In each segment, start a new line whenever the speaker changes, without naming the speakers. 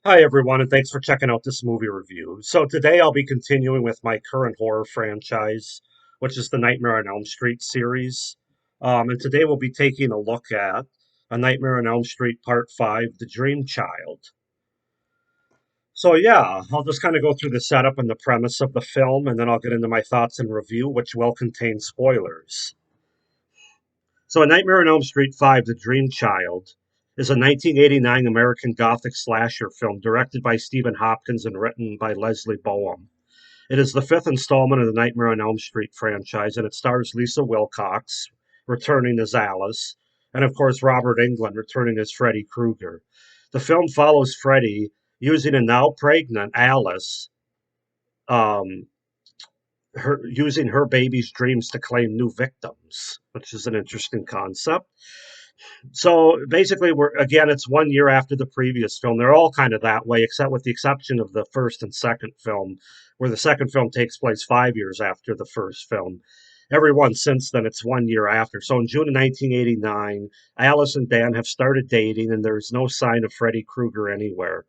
Hi, everyone, and thanks for checking out this movie review. So, today I'll be continuing with my current horror franchise, which is the Nightmare on Elm Street series. And today we'll be taking a look at A Nightmare on Elm Street Part 5, The Dream Child. So, yeah, I'll just kind of go through the setup and the premise of the film, and then I'll get into my thoughts and review, which will contain spoilers. So, A Nightmare on Elm Street 5, The Dream Child is a 1989 American Gothic slasher film directed by Stephen Hopkins and written by Leslie Boehm. It is the fifth installment of the Nightmare on Elm Street franchise, and it stars Lisa Wilcox returning as Alice, and of course Robert Englund returning as Freddy Krueger. The film follows Freddy using a now pregnant Alice, um, using her baby's dreams to claim new victims, which is an interesting concept. So basically, it's 1 year after the previous film. They're all kind of that way, except with the exception of the first and second film, where the second film takes place 5 years after the first film. Everyone since then, it's 1 year after. So in June of 1989, Alice and Dan have started dating, and there's no sign of Freddy Krueger anywhere.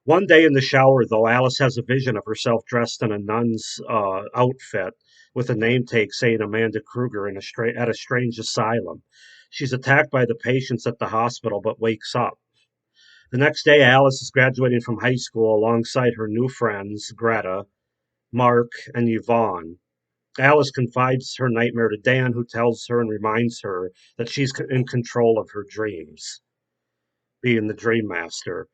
One day in the shower, though, Alice has a vision of herself dressed in a nun's outfit with a name tag saying Amanda Krueger at a strange asylum. She's attacked by the patients at the hospital but wakes up. The next day, Alice is graduating from high school alongside her new friends, Greta, Mark, and Yvonne. Alice confides her nightmare to Dan, who tells her and reminds her that she's in control of her dreams, being the dream master.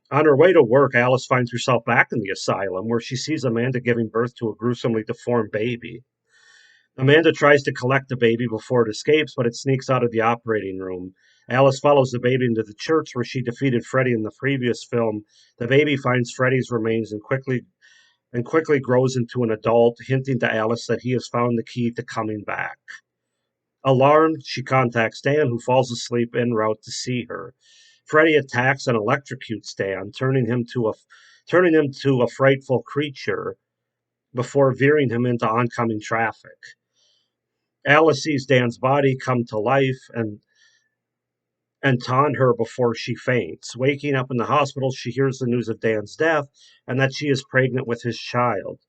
On her way to work, Alice finds herself back in the asylum where she sees Amanda giving birth to a gruesomely deformed baby. Amanda tries to collect the baby before it escapes, but it sneaks out of the operating room. Alice follows the baby into the church where she defeated Freddy in the previous film. The baby finds Freddy's remains and quickly grows into an adult, hinting to Alice that he has found the key to coming back. Alarmed, she contacts Dan, who falls asleep en route to see her. Freddy attacks and electrocutes Dan, turning him to a frightful creature before veering him into oncoming traffic. Alice sees Dan's body come to life and taunt her before she faints. Waking up in the hospital, she hears the news of Dan's death and that she is pregnant with his child.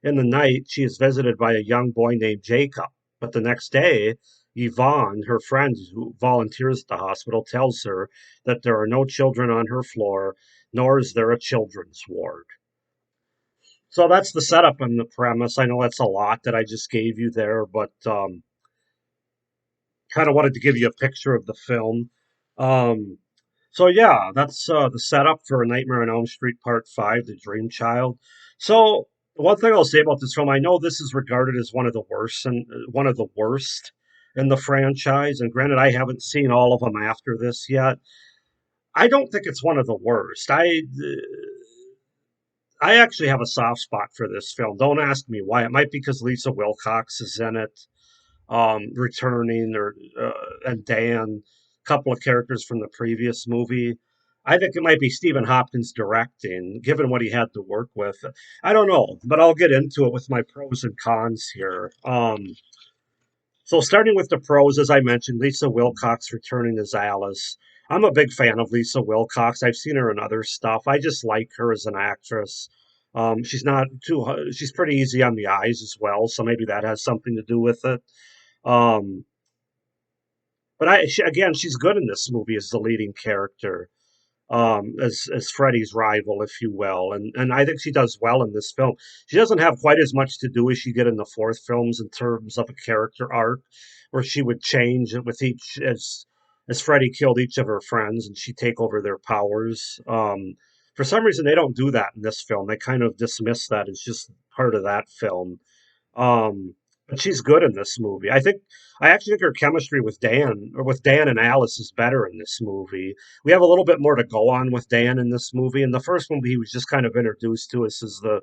In the night, she is visited by a young boy named Jacob. But the next day, Yvonne, her friend who volunteers at the hospital, tells her that there are no children on her floor, nor is there a children's ward. So that's the setup and the premise. I know that's a lot that I just gave you there, but kind of wanted to give you a picture of the film. Um, so yeah, that's the setup for A Nightmare on Elm Street Part 5, The Dream Child. So one thing I'll say about this film, I know this is regarded as one of the worst in the franchise. And granted, I haven't seen all of them after this yet. I don't think it's one of the worst. I actually have a soft spot for this film. Don't ask me why. It might be because Lisa Wilcox is in it, returning, or and Dan, a couple of characters from the previous movie. I think it might be Stephen Hopkins directing, given what he had to work with. I don't know, but I'll get into it with my pros and cons here. So starting with the pros, as I mentioned, Lisa Wilcox returning as Alice. I'm a big fan of Lisa Wilcox. I've seen her in other stuff. I just like her as an actress. She's not too. She's pretty easy on the eyes as well, so maybe that has something to do with it. Um, again, she's good in this movie as the leading character, as Freddy's rival, if you will, and I think she does well in this film. She doesn't have quite as much to do as she did in the fourth films in terms of a character arc, where she would change with each as Freddy killed each of her friends and she'd take over their powers. For some reason, they don't do that in this film. They kind of dismiss that as just part of that film. But she's good in this movie. I actually think her chemistry with Dan and Alice is better in this movie. We have a little bit more to go on with Dan in this movie. In the first movie, he was just kind of introduced to us as the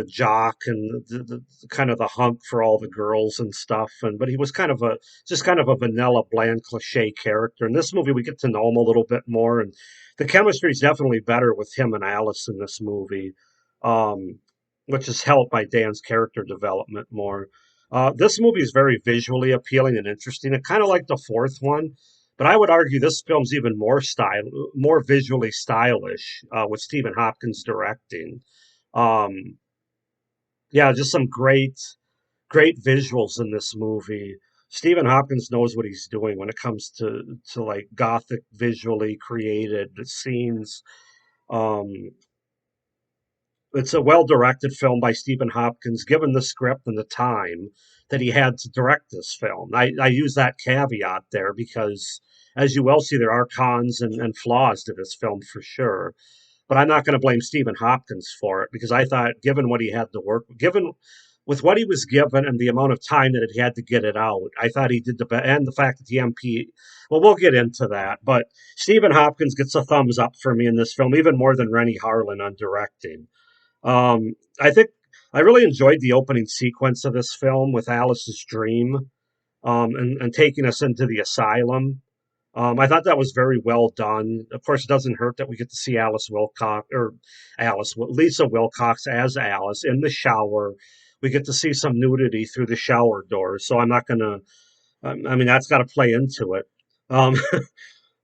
jock and the kind of the hunk for all the girls and stuff. But he was kind of a vanilla, bland, cliche character. In this movie, we get to know him a little bit more, and the chemistry is definitely better with him and Alice in this movie, um, which is helped by Dan's character development more. This movie is very visually appealing and interesting. It kind of like the fourth one, But I would argue this film's even more visually stylish with Stephen Hopkins directing. Um, yeah, just some great visuals in this movie. Stephen Hopkins knows what he's doing when it comes to like gothic visually created scenes. Um, it's a well directed film by Stephen Hopkins, given the script and the time that he had to direct this film. I use that caveat there because, as you will see, there are cons and flaws to this film for sure. But I'm not going to blame Stephen Hopkins for it because I thought, given what he had to work, given with what he was given and the amount of time that he had to get it out, I thought he did the best. And the fact that the MP, well, we'll get into that. But Stephen Hopkins gets a thumbs up for me in this film, even more than Rennie Harlan on directing. I think I really enjoyed the opening sequence of this film with Alice's dream and taking us into the asylum. I thought that was very well done. Of course, it doesn't hurt that we get to see Lisa Wilcox as Alice in the shower. We get to see some nudity through the shower doors. So I'm not gonna. I mean, that's got to play into it.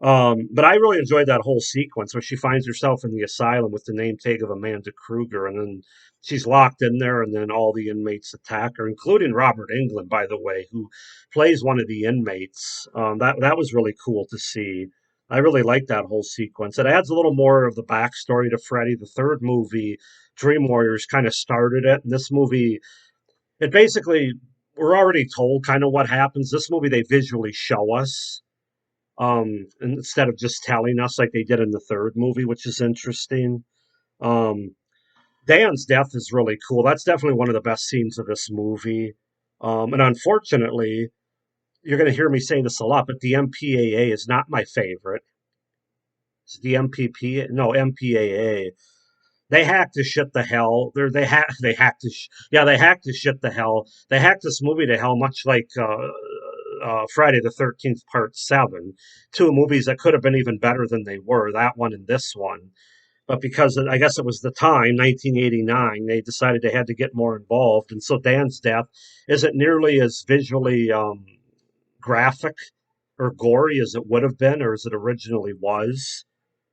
Um, but I really enjoyed that whole sequence where she finds herself in the asylum with the name tag of Amanda Kruger, and then she's locked in there, and then all the inmates attack her, including Robert Englund, by the way, who plays one of the inmates. That was really cool to see. I really like that whole sequence. It adds a little more of the backstory to Freddy. The third movie, Dream Warriors, kind of started it, and this movie, it basically we're already told kind of what happens. This movie, they visually show us instead of just telling us like they did in the third movie, which is interesting. Um, Dan's death is really cool. That's definitely one of the best scenes of this movie. And unfortunately, you're going to hear me say this a lot, but the MPAA is not my favorite. It's the MPP, no MPAA. They hacked the shit to hell. They hacked they hacked the shit to hell. They hacked this movie to hell, much like Friday the 13th Part 7, two movies that could have been even better than they were, that one and this one. But because I guess it was the time, 1989, they decided they had to get more involved. And so Dan's death isn't nearly as visually graphic or gory as it would have been or as it originally was,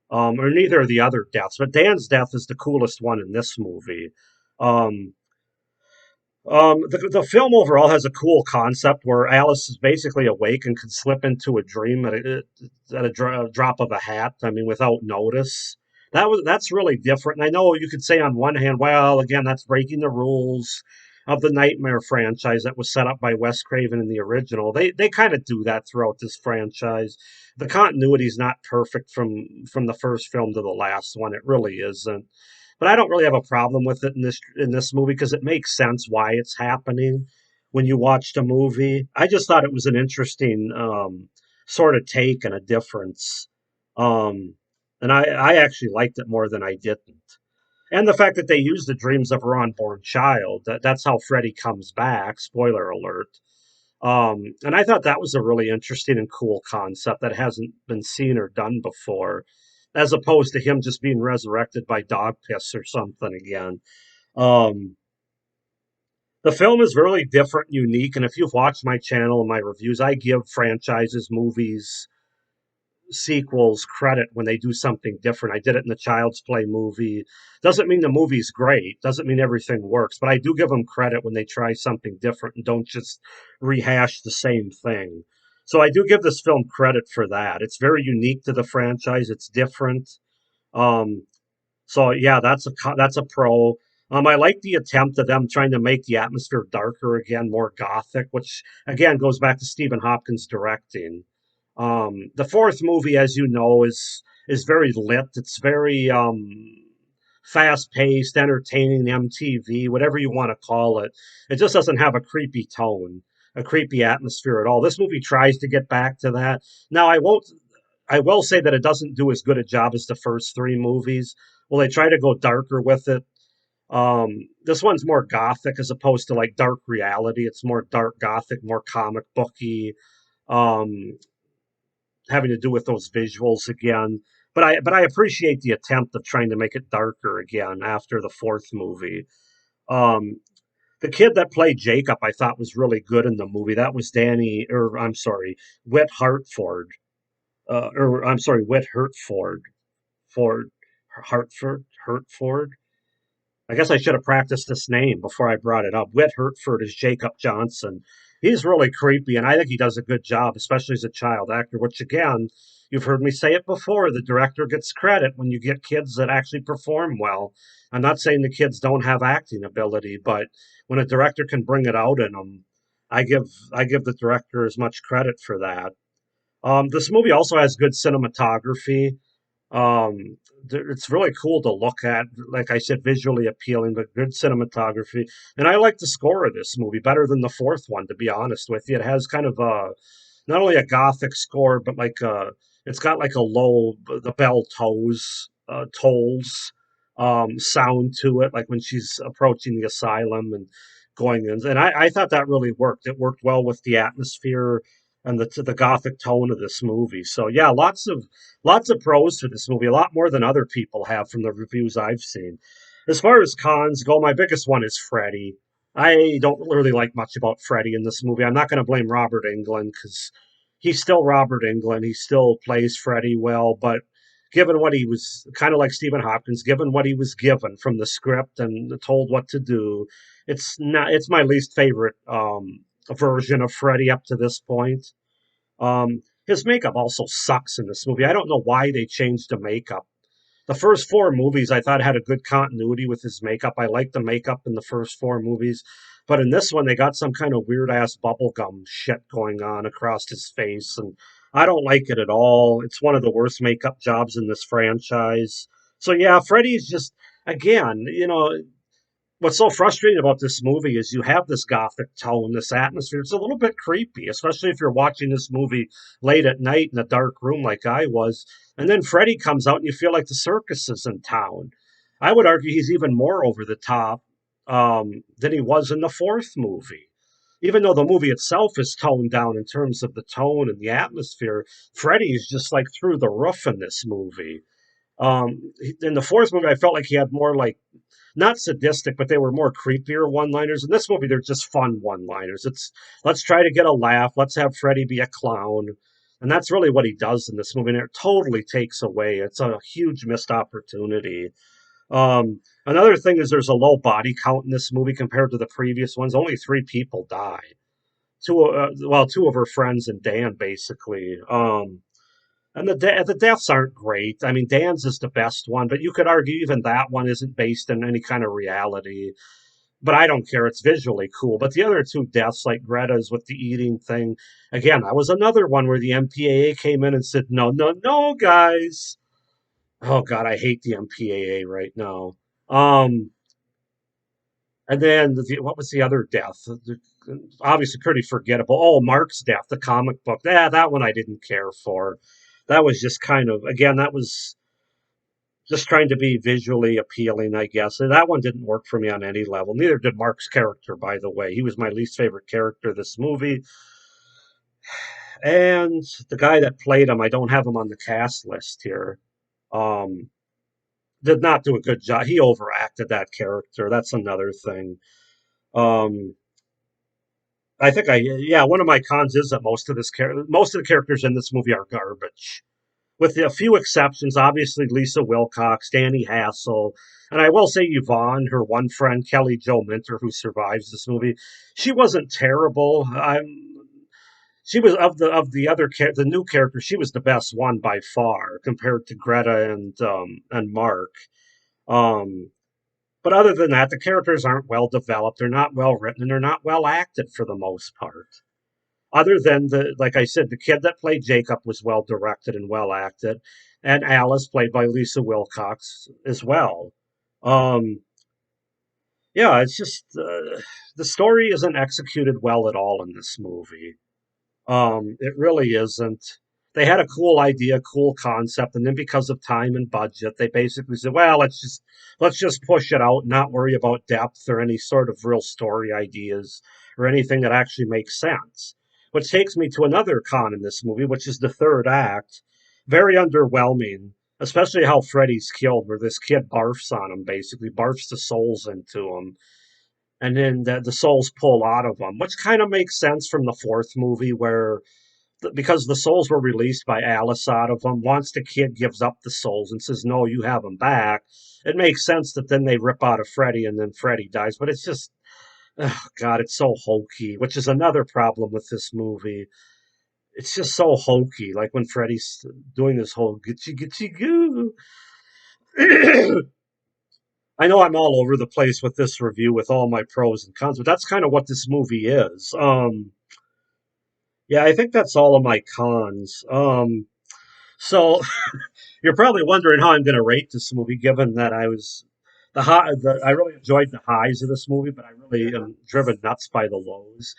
or neither of the other deaths. But Dan's death is the coolest one in this movie. Um, the film overall has a cool concept where Alice is basically awake and can slip into a dream at a drop of a hat. I mean, without notice. That's really different. And I know you could say on one hand, well, again, that's breaking the rules of the Nightmare franchise that was set up by Wes Craven in the original. They kind of do that throughout this franchise. The continuity is not perfect from the first film to the last one. It really isn't. But I don't really have a problem with it in this movie because it makes sense why it's happening when you watch the movie. I just thought it was an interesting sort of take and a difference, um, and I actually liked it more than I didn't. And the fact that they used the dreams of her unborn child, that's how Freddy comes back. Spoiler alert. And I thought that was a really interesting and cool concept that hasn't been seen or done before, as opposed to him just being resurrected by dog piss or something again. Um, the film is really different and unique, and if you've watched my channel and my reviews, I give franchises, movies, sequels credit when they do something different. I did it in the Child's Play movie. Doesn't mean the movie's great, doesn't mean everything works, but I do give them credit when they try something different and don't just rehash the same thing. So I do give this film credit for that. It's very unique to the franchise. It's different. Um, so yeah, that's a pro. I like the attempt of them trying to make the atmosphere darker again, more gothic, which again goes back to Stephen Hopkins directing. The fourth movie, as you know, is very lit. It's very fast paced, entertaining, MTV, whatever you want to call it. It just doesn't have a creepy tone, a creepy atmosphere at all. This movie tries to get back to that. Now, I will say that it doesn't do as good a job as the first three movies. Well, they try to go darker with it. This one's more gothic as opposed to like dark reality. It's more dark gothic, more comic booky. Um, Having to do with those visuals again. But I appreciate the attempt of trying to make it darker again after the fourth movie. Um, the kid that played Jacob, I thought was really good in the movie. That was Whit Hartford. or I'm sorry, Whit Hertford, Ford, Hertford. I guess I should have practiced this name before I brought it up. Whit Hertford is Jacob Johnson. He's really creepy, and I think he does a good job, especially as a child actor, which, again, you've heard me say it before. The director gets credit when you get kids that actually perform well. I'm not saying the kids don't have acting ability, but when a director can bring it out in them, I give the director as much credit for that. This movie also has good cinematography. Um, it's really cool to look at. Like I said, visually appealing, but good cinematography. And I like the score of this movie better than the fourth one, to be honest with you. It has kind of a not only a gothic score, but it's got like a low the bell tolls sound to it, like when she's approaching the asylum and going in. And I thought that really worked. It worked well with the atmosphere and the gothic tone of this movie. So yeah, lots of pros for this movie, a lot more than other people have from the reviews I've seen. As far as cons go, my biggest one is Freddy. I don't really like much about Freddy in this movie. I'm not going to blame Robert Englund because he's still Robert Englund. He still plays Freddy well, but given what he was, kind of like Stephen Hopkins, given what he was given from the script and told what to do, it's not. It's my least favorite version of Freddy up to this point. His makeup also sucks in this movie. I don't know why they changed the makeup. The first four movies I thought had a good continuity with his makeup. I liked the makeup in the first four movies. But in this one, they got some kind of weird ass bubblegum shit going on across his face. And I don't like it at all. It's one of the worst makeup jobs in this franchise. So yeah, Freddy's just, again, what's so frustrating about this movie is you have this gothic tone, this atmosphere. It's a little bit creepy, especially if you're watching this movie late at night in a dark room like I was. And then Freddy comes out and you feel like the circus is in town. I would argue he's even more over the top than he was in the fourth movie. Even though the movie itself is toned down in terms of the tone and the atmosphere, Freddy is just like through the roof in this movie. In the fourth movie, I felt like he had more like not sadistic, but they were more creepier one-liners. In this movie, they're just fun one-liners. It's let's try to get a laugh. Let's have Freddy be a clown, and that's really what he does in this movie. And it totally takes away. It's a huge missed opportunity. Another thing is there's a low body count in this movie compared to the previous ones. Only three people die. Two of her friends and Dan basically. And the deaths aren't great. I mean, Dan's is the best one, but you could argue even that one isn't based in any kind of reality. But I don't care. It's visually cool. But the other two deaths, like Greta's with the eating thing, again, that was another one where the MPAA came in and said, no, no, no, guys. Oh, God, I hate the MPAA right now. Um, and then what was the other death? Obviously, pretty forgettable. Oh, Mark's death, the comic book. Yeah, that one I didn't care for. That was just kind of, again, that was just trying to be visually appealing, I guess. And that one didn't work for me on any level. Neither did Mark's character, by the way. He was my least favorite character of this movie. And the guy that played him, I don't have him on the cast list here. Um, did not do a good job. He overacted that character. That's another thing. Um, yeah, one of my cons is that most of the characters in this movie are garbage, with a few exceptions. Obviously, Lisa Wilcox, Danny Hassel, and I will say Yvonne, her one friend, Kelly Jo Minter, who survives this movie. She wasn't terrible. She was of the other the new character. She was the best one by far compared to Greta and Mark. Um, but other than that, the characters aren't well developed. They're not well written, and they're not well acted for the most part. Other than like I said, the kid that played Jacob was well directed and well acted, and Alice, played by Lisa Wilcox, as well. Um, yeah, it's just the story isn't executed well at all in this movie. It really isn't. They had a cool idea, cool concept, and then because of time and budget, they basically said, "Well, let's just push it out, and not worry about depth or any sort of real story ideas or anything that actually makes sense." Which takes me to another con in this movie, which is the third act. Very underwhelming, especially how Freddy's killed, where this kid barfs on him, basically barfs the souls into him, and then the souls pull out of him, which kind of makes sense from the fourth movie where because the souls were released by Alice out of them. Once the kid gives up the souls and says, "No, you have them back," it makes sense that then they rip out of Freddy and then Freddy dies. But it's just, oh God, it's so hokey, which is another problem with this movie. It's just so hokey, like when Freddy's doing this whole gitchy gitchy goo. I know I'm all over the place with this review with all my pros and cons, but that's kind of what this movie is. Yeah, I think that's all of my cons. So you're probably wondering how I'm going to rate this movie, given that I really enjoyed the highs of this movie, but I really am driven nuts by the lows.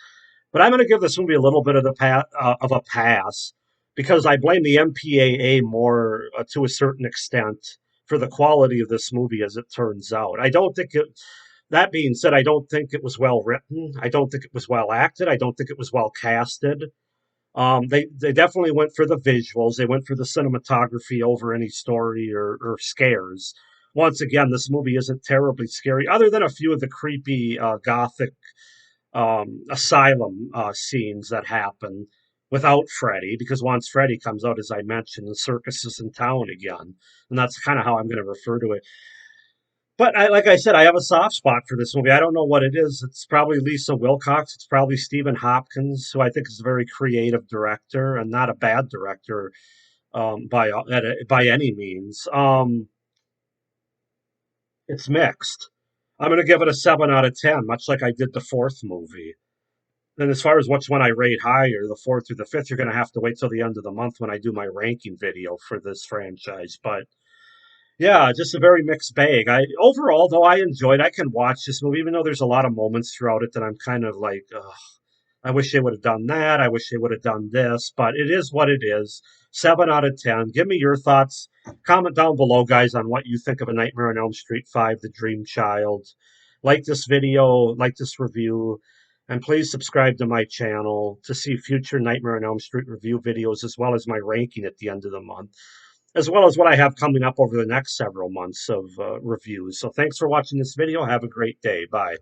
But I'm going to give this movie a little bit of of a pass because I blame the MPAA more to a certain extent for the quality of this movie, as it turns out. I don't think it. That being said, I don't think it was well written. I don't think it was well acted. I don't think it was well casted. They definitely went for the visuals. They went for the cinematography over any story or scares. Once again, this movie isn't terribly scary, other than a few of the creepy gothic asylum scenes that happen without Freddy, because once Freddy comes out, as I mentioned, the circus is in town again, and that's kind of how I'm going to refer to it. But like I said, I have a soft spot for this movie. I don't know what it is. It's probably Lisa Wilcox. It's probably Stephen Hopkins, who I think is a very creative director and not a bad director by any means. It's mixed. I'm going to give it a 7 out of 10, much like I did the fourth movie. And as far as which one I rate higher, the fourth or the fifth, you're going to have to wait till the end of the month when I do my ranking video for this franchise. But yeah, just a very mixed bag. I overall, though, I enjoyed. I can watch this movie, even though there's a lot of moments throughout it that I'm kind of like, ugh, I wish they would have done that. I wish they would have done this. But it is what it is. 7 out of 10. Give me your thoughts. Comment down below, guys, on what you think of A Nightmare on Elm Street 5: The Dream Child. Like this video, like this review, and please subscribe to my channel to see future Nightmare on Elm Street review videos, as well as my ranking at the end of the month, as well as what I have coming up over the next several months of reviews. So thanks for watching this video. Have a great day. Bye.